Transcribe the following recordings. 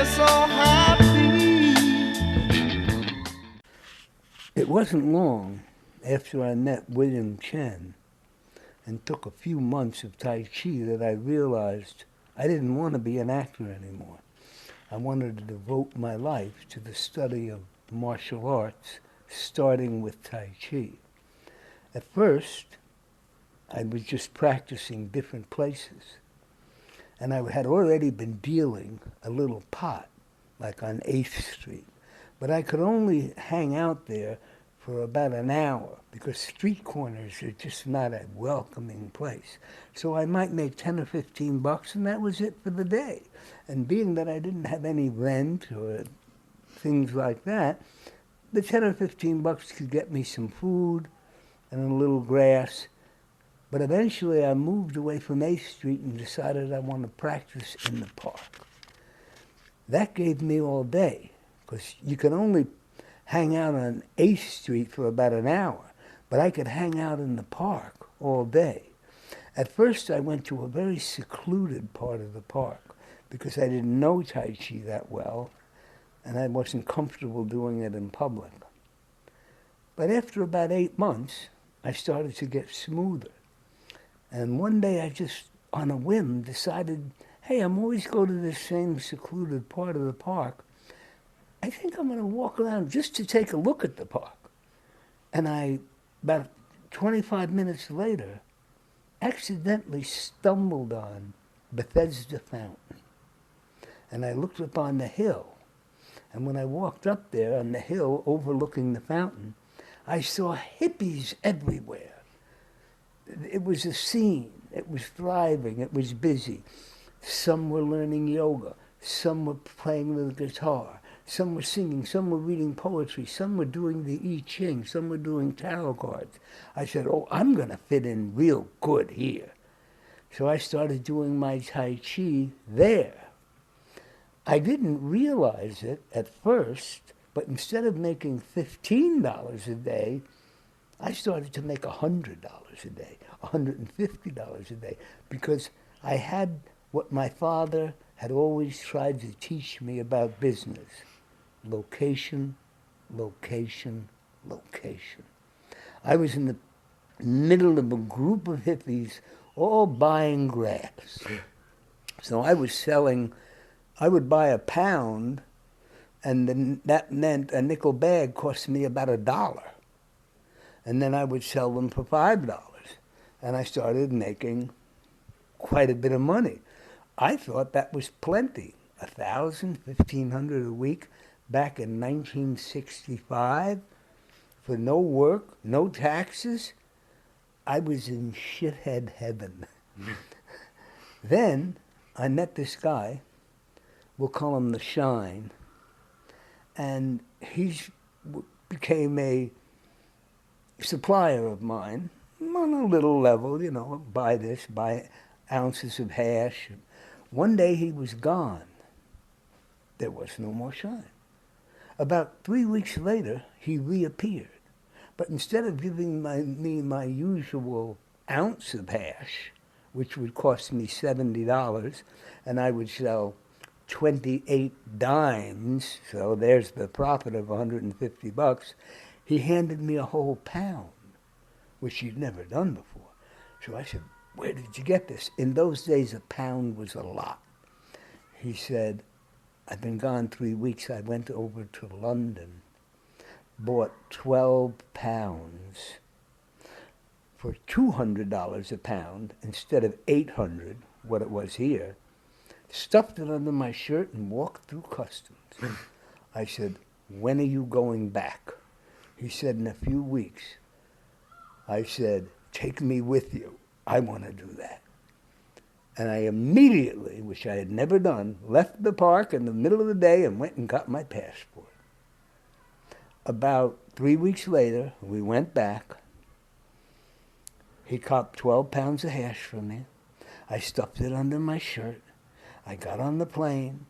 you're so happy. It wasn't long after I met William Chen and took a few months of Tai Chi that I realized I didn't want to be an actor anymore. I wanted to devote my life to the study of martial arts, starting with Tai Chi. At first, I was just practicing different places. And I had already been dealing a little pot, like on 8th Street. But I could only hang out there for about an hour because street corners are just not a welcoming place. So I might make 10 or 15 bucks and that was it for the day. And being that I didn't have any rent or things like that, the 10 or 15 bucks could get me some food and a little grass. But eventually I moved away from 8th Street and decided I want to practice in the park. That gave me all day, because you could only hang out on 8th Street for about an hour, but I could hang out in the park all day. At first I went to a very secluded part of the park, because I didn't know Tai Chi that well, and I wasn't comfortable doing it in public. But after about 8 months, I started to get smoother. And one day I just, on a whim, decided, hey, I'm always going to this same secluded part of the park. I think I'm going to walk around just to take a look at the park. And I, about 25 minutes later, accidentally stumbled on Bethesda Fountain. And I looked up on the hill. And when I walked up there on the hill overlooking the fountain, I saw hippies everywhere. It was a scene. It was thriving. It was busy. Some were learning yoga. Some were playing the guitar. Some were singing. Some were reading poetry. Some were doing the I Ching. Some were doing tarot cards. I said, oh, I'm going to fit in real good here. So I started doing my Tai Chi there. I didn't realize it at first, but instead of making $15 a day, I started to make $100 a day, $150 a day, because I had what my father had always tried to teach me about business: location, location, location. I was in the middle of a group of hippies all buying grass. So I was selling, I would buy a pound, and then that meant a nickel bag cost me about $1. And then I would sell them for $5. And I started making quite a bit of money. I thought that was plenty. $1,000, $1,500 a week back in 1965 for no work, no taxes. I was in shithead heaven. Then I met this guy, we'll call him the Shine, and he became a supplier of mine on a little level, you know, buy this, buy ounces of hash. One day he was gone. There was no more Shine. About 3 weeks later, he reappeared. But instead of giving me my usual ounce of hash, which would cost me $70, and I would sell 28 dimes, so there's the profit of 150 bucks, he handed me a whole pound, which he'd never done before. So I said, where did you get this? In those days, a pound was a lot. He said, I've been gone 3 weeks. I went over to London, bought 12 pounds for $200 a pound instead of $800, what it was here, stuffed it under my shirt and walked through customs. I said, when are you going back? He said, in a few weeks. I said, take me with you. I want to do that. And I immediately, which I had never done, left the park in the middle of the day and went and got my passport. About 3 weeks later, we went back. He copped 12 pounds of hash from me. I stuffed it under my shirt. I got on the plane.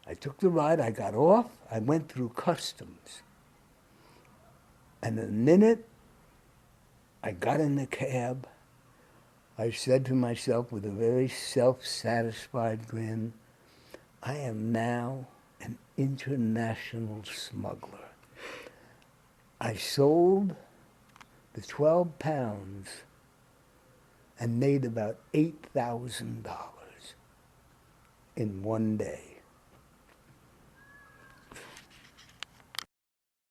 I took the ride. I got off. I went through customs. And the minute I got in the cab, I said to myself with a very self-satisfied grin, I am now an international smuggler. I sold the 12 pounds and made about $8,000 in one day.